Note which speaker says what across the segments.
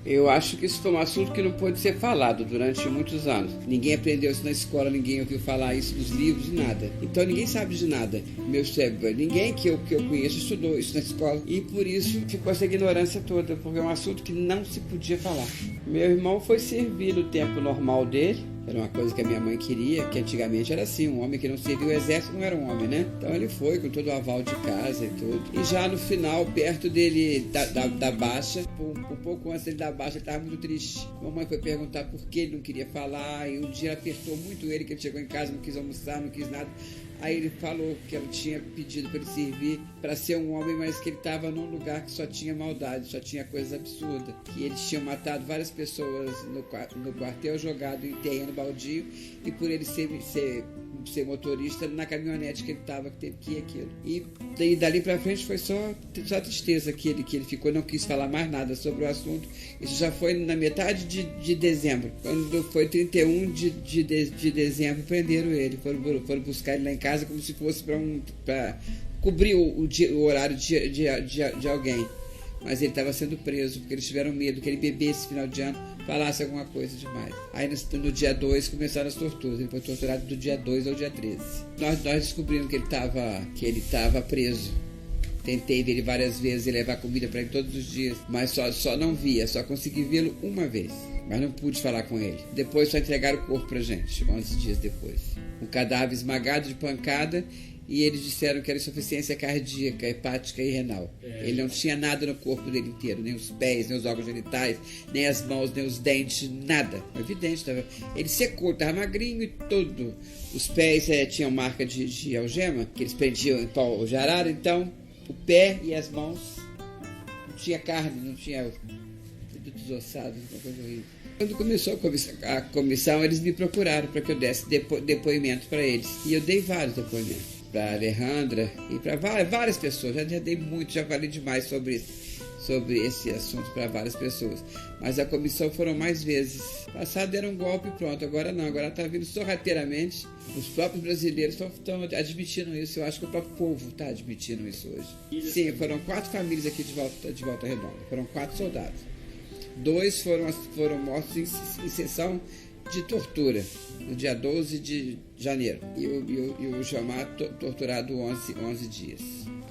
Speaker 1: Eu acho que isso foi um assunto que não pôde ser falado durante muitos anos. Ninguém aprendeu isso na escola, ninguém ouviu falar isso nos livros, nada. Então ninguém sabe de nada. Ninguém que eu conheço estudou isso na escola. E por isso ficou essa ignorância toda, porque é um assunto que não se podia falar. Meu irmão foi servir no tempo normal dele. Era uma coisa que a minha mãe queria, que antigamente era assim, um homem que não servia o exército não era um homem, né? Então ele foi com todo o aval de casa e tudo. E já no final, perto dele, da baixa, um pouco antes dele da baixa, ele estava muito triste. A mamãe foi perguntar por que ele não queria falar, e um dia ela apertou muito ele, que ele chegou em casa, não quis almoçar, não quis nada. Aí ele falou que ela tinha pedido para ele servir para ser um homem, mas que ele estava num lugar que só tinha maldade, só tinha coisas absurdas. Que eles tinham matado várias pessoas no quartel, jogado em terreno baldio, e por ele ser motorista na caminhonete que ele estava, que teve que ir aquilo. E dali para frente foi só tristeza que ele ficou, não quis falar mais nada sobre o assunto. Isso já foi na metade de dezembro. Quando foi 31 de dezembro, prenderam ele, foram buscar ele lá em casa como se fosse para cobrir o horário de alguém. Mas ele estava sendo preso, porque eles tiveram medo que ele bebesse esse final de ano, falasse alguma coisa demais. Aí no dia 2 começaram as torturas. Ele foi torturado do dia 2 ao dia 13. Nós descobrimos que ele estava preso. Tentei ver ele várias vezes e levar comida para ele todos os dias, mas só não via, só consegui vê-lo uma vez. Mas não pude falar com ele. Depois só entregaram o corpo pra gente, 11 dias depois. Um cadáver esmagado de pancada, e eles disseram que era insuficiência cardíaca, hepática e renal. Ele não tinha nada no corpo dele inteiro, nem os pés, nem os órgãos genitais, nem as mãos, nem os dentes, nada. Evidente, ele secou, estava magrinho e tudo. Os pés tinham marca de algema, que eles prendiam em pau de arara, então o pé e as mãos não tinha carne, não tinha tudo desossado, uma coisa horrível. Quando começou a comissão, eles me procuraram para que eu desse depoimento para eles. E eu dei vários depoimentos. Para Alejandra e para várias pessoas. Já dei muito, já falei demais sobre esse assunto para várias pessoas. Mas a comissão foram mais vezes. Passado era um golpe e pronto, agora não. Agora está vindo sorrateiramente. Os próprios brasileiros estão admitindo isso. Eu acho que o próprio povo está admitindo isso hoje. Sim, foram 4 famílias aqui de Volta Redonda. Foram 4 soldados. 2 foram mortos em sessão de tortura, no dia 12 de janeiro. E o Jomar torturado 11 dias.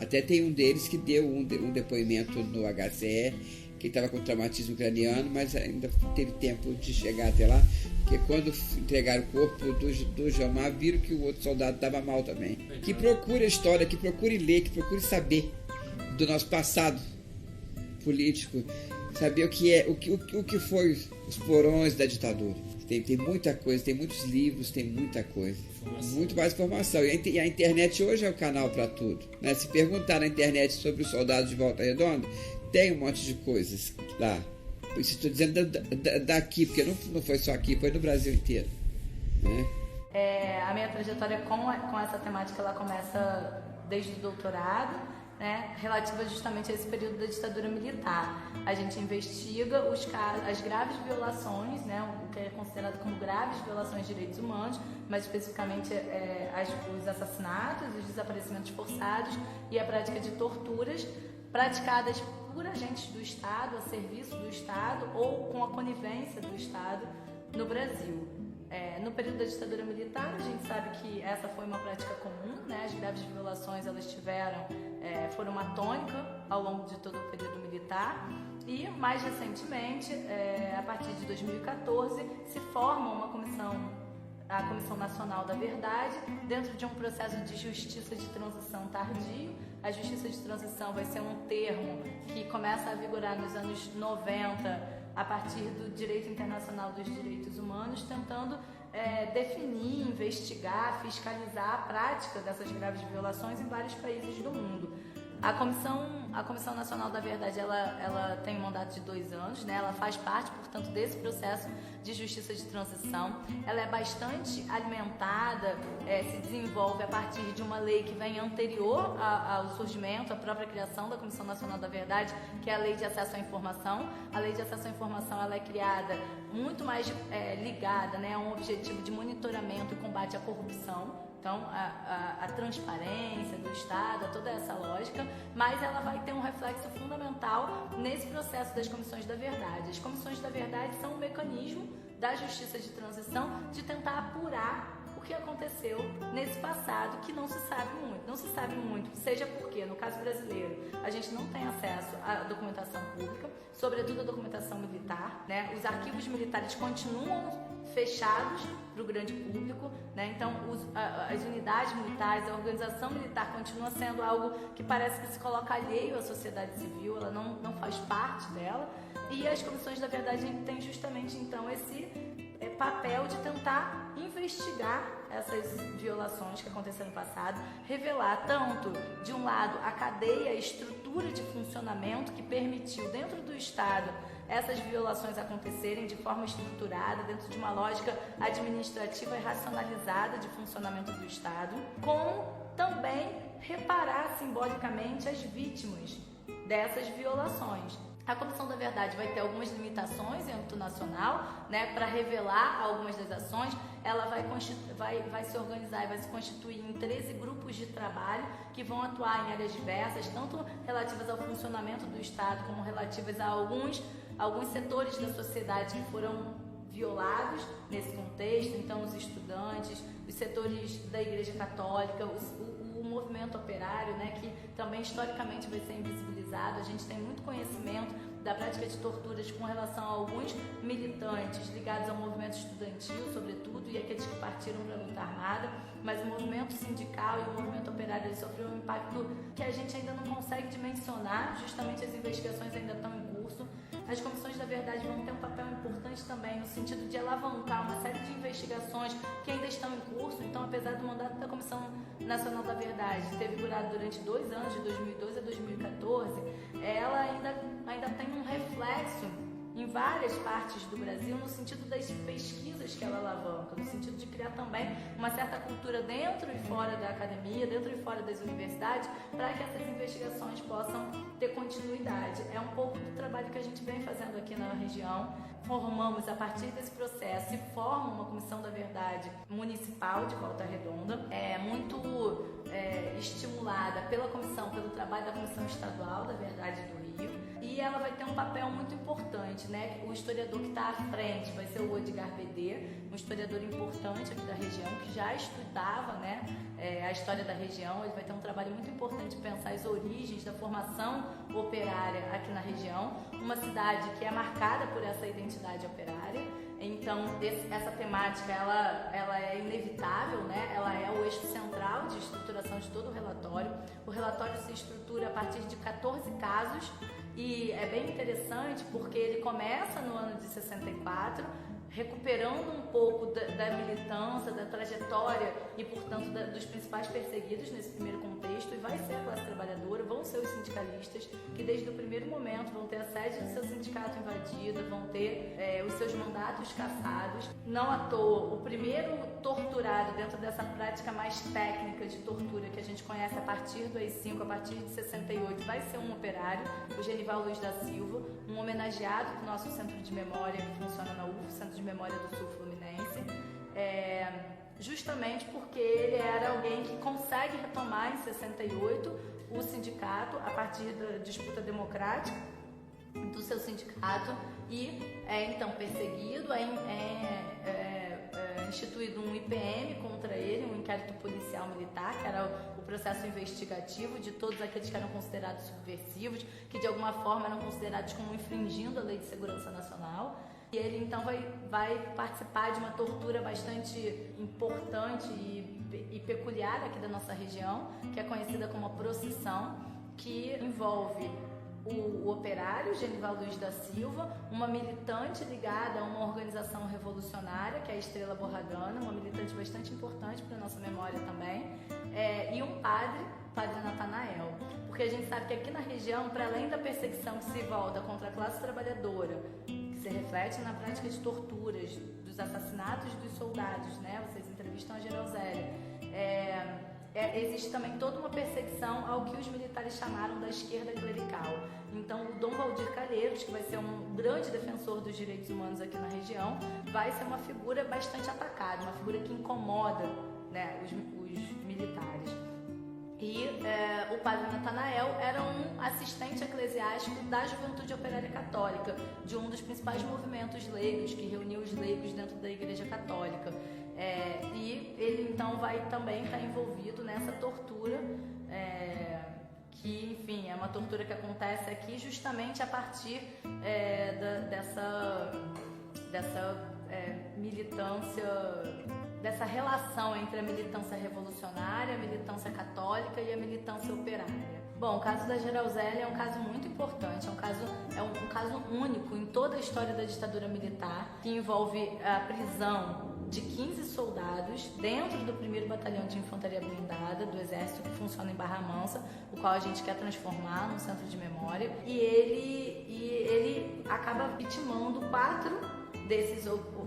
Speaker 1: Até tem um deles que deu um depoimento no HCE, que estava com traumatismo craniano, mas ainda teve tempo de chegar até lá, porque quando entregaram o corpo do Jomar, viram que o outro soldado estava mal também. Que procure a história, que procure ler, que procure saber do nosso passado político, saber o que foi os porões da ditadura. Tem muita coisa, tem muitos livros, tem muita coisa. Muito mais informação. E a internet hoje é o canal para tudo, né? Se perguntar na internet sobre os soldados de Volta Redonda, tem um monte de coisas lá. Isso estou dizendo daqui, porque não foi só aqui, foi no Brasil inteiro, né?
Speaker 2: A minha trajetória com essa temática ela começa desde o doutorado, né, relativa justamente a esse período da ditadura militar. A gente investiga as graves violações, né, o que é considerado como graves violações de direitos humanos, mas especificamente os assassinatos, os desaparecimentos forçados e a prática de torturas praticadas por agentes do Estado, a serviço do Estado ou com a conivência do Estado no Brasil. No período da ditadura militar, a gente sabe que essa foi uma prática comum, né? As graves violações foram uma tônica ao longo de todo o período militar e, mais recentemente, a partir de 2014, se forma uma comissão, a Comissão Nacional da Verdade, dentro de um processo de justiça de transição tardio. A justiça de transição vai ser um termo que começa a vigorar nos anos 90, a partir do direito internacional dos direitos humanos, tentando definir, investigar, fiscalizar a prática dessas graves violações em vários países do mundo. A Comissão Nacional da Verdade, ela tem um mandato de 2 anos, né? Ela faz parte, portanto, desse processo de justiça de transição. Ela é bastante alimentada, se desenvolve a partir de uma lei que vem anterior ao surgimento, à própria criação da Comissão Nacional da Verdade, que é a Lei de Acesso à Informação. A Lei de Acesso à Informação ela é criada muito mais ligada, né, a um objetivo de monitoramento e combate à corrupção, Então, a transparência do Estado, toda essa lógica, mas ela vai ter um reflexo fundamental nesse processo das comissões da verdade. As comissões da verdade são um mecanismo da justiça de transição de tentar apurar o que aconteceu nesse passado que não se sabe muito. Não se sabe muito, seja porque, no caso brasileiro, a gente não tem acesso à documentação pública, sobretudo a documentação militar, né? Os arquivos militares continuam fechados para o grande público, né? Então as unidades militares, a organização militar continua sendo algo que parece que se coloca alheio à sociedade civil, ela não faz parte dela, e as comissões da verdade têm justamente então esse papel de tentar investigar essas violações que aconteceram no passado, revelar tanto, de um lado, a cadeia, a estrutura de funcionamento que permitiu dentro do Estado essas violações acontecerem de forma estruturada, dentro de uma lógica administrativa e racionalizada de funcionamento do Estado, como também reparar simbolicamente as vítimas dessas violações. A Comissão da Verdade vai ter algumas limitações em âmbito nacional, né, para revelar algumas das ações. Ela vai se organizar e vai se constituir em 13 grupos de trabalho que vão atuar em áreas diversas, tanto relativas ao funcionamento do Estado, como relativas a alguns setores da sociedade que foram violados nesse contexto. Então, os estudantes, os setores da Igreja Católica, o movimento operário, né, que também historicamente vai ser invisibilizado. A gente tem muito conhecimento da prática de torturas com relação a alguns militantes ligados ao movimento estudantil, sobretudo, e aqueles que partiram para a luta armada, mas o movimento sindical e o movimento operário ele sofreu um impacto que a gente ainda não consegue dimensionar, justamente as investigações ainda estão em curso. As comissões da verdade vão ter um papel importante também no sentido de alavancar uma série de investigações que ainda estão em curso. Então, apesar do mandato da Comissão Nacional da Verdade ter vigorado durante 2 anos, de 2012 a 2014, ela ainda tem um reflexo em várias partes do Brasil no sentido das pesquisas que ela alavanca, no sentido de criar também uma certa cultura dentro e fora da academia, dentro e fora das universidades, para que essas investigações possam ter continuidade. É um pouco do trabalho que a gente vem fazendo aqui na região. Formamos, a partir desse processo, e forma uma Comissão da Verdade municipal de Volta Redonda, muito estimulada pelo trabalho da Comissão Estadual da Verdade do Rio, e ela vai ter um papel muito importante, né? O historiador que está à frente vai ser o Edgar Bedê, um historiador importante aqui da região, que já estudava, né, a história da região. Ele vai ter um trabalho muito importante de pensar as origens da formação operária aqui na região, uma cidade que é marcada por essa identidade operária. Então, essa temática, ela é inevitável, né? Ela é o eixo central de estruturação de todo o relatório. O relatório se estrutura a partir de 14 casos e é bem interessante porque ele começa no ano de 64, recuperando um pouco da militância, da trajetória e, portanto, dos principais perseguidos nesse primeiro contexto, e vai ser a classe trabalhadora, vão ser os sindicalistas, que desde o primeiro momento vão ter a sede do seu sindicato invadida, vão ter os seus mandatos cassados. Não à toa, o primeiro torturado dentro dessa prática mais técnica de tortura que a gente conhece a partir do AI-5, a partir de 68, vai ser um operário, o Genival Luiz da Silva, um homenageado do nosso centro de memória que funciona na UF, Centro de Memória do Sul Fluminense, justamente porque ele era alguém que consegue retomar em 68 o sindicato a partir da disputa democrática do seu sindicato e então perseguido, instituído um IPM contra ele, um inquérito policial militar, que era o processo investigativo de todos aqueles que eram considerados subversivos, que de alguma forma eram considerados como infringindo a Lei de Segurança Nacional. E ele então vai participar de uma tortura bastante importante e peculiar aqui da nossa região, que é conhecida como a procissão, que envolve o operário Genival Luiz da Silva, uma militante ligada a uma organização revolucionária, que é a Estrela Borragana, uma militante bastante importante para a nossa memória também, e um padre Natanael. Porque a gente sabe que aqui na região, para além da perseguição que se volta contra a classe trabalhadora, que se reflete na prática de torturas, dos assassinatos dos soldados, né? Vocês entrevistam a Geralzélia. Existe também toda uma perseguição ao que os militares chamaram da esquerda clerical. Então, o Dom Valdir Calheiros, que vai ser um grande defensor dos direitos humanos aqui na região, vai ser uma figura bastante atacada, uma figura que incomoda, né, os militares. E o padre Natanael era um assistente eclesiástico da Juventude Operária Católica, de um dos principais movimentos leigos, que reuniu os leigos dentro da Igreja Católica. E ele então vai também estar envolvido nessa tortura, que, enfim, é uma tortura que acontece aqui justamente a partir dessa militância, dessa relação entre a militância revolucionária, a militância católica e a militância operária. Bom, o caso da Geralzélia é um caso muito importante, é um caso único em toda a história da ditadura militar, que envolve a prisão de 15 soldados dentro do 1º Batalhão de Infantaria Blindada do Exército, que funciona em Barra Mansa, o qual a gente quer transformar num centro de memória, e ele acaba vitimando 4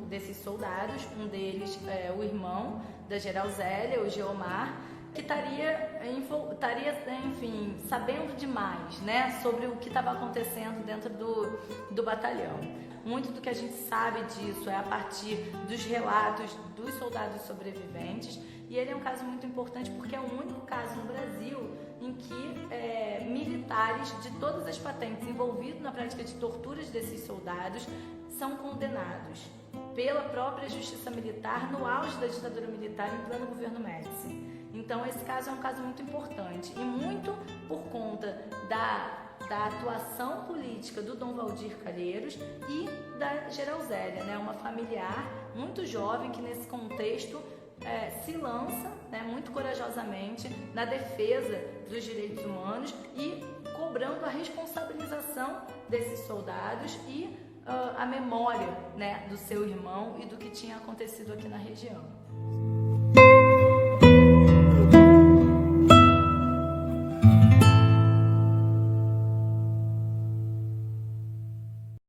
Speaker 2: desses soldados, um deles é o irmão da Geralzélia, o Geomar, que estaria, enfim, sabendo demais, né, sobre o que estava acontecendo dentro do batalhão. Muito do que a gente sabe disso é a partir dos relatos dos soldados sobreviventes, e ele é um caso muito importante porque é o único caso no Brasil em que militares de todas as patentes envolvidos na prática de torturas desses soldados são condenados pela própria justiça militar no auge da ditadura militar em pleno governo Médici. Então esse caso é um caso muito importante, e muito por conta da atuação política do Dom Valdir Calheiros e da Geralzélia, né, uma familiar muito jovem que nesse contexto se lança, né, muito corajosamente na defesa dos direitos humanos e cobrando a responsabilização desses soldados e a memória, né, do seu irmão e do que tinha acontecido aqui na região.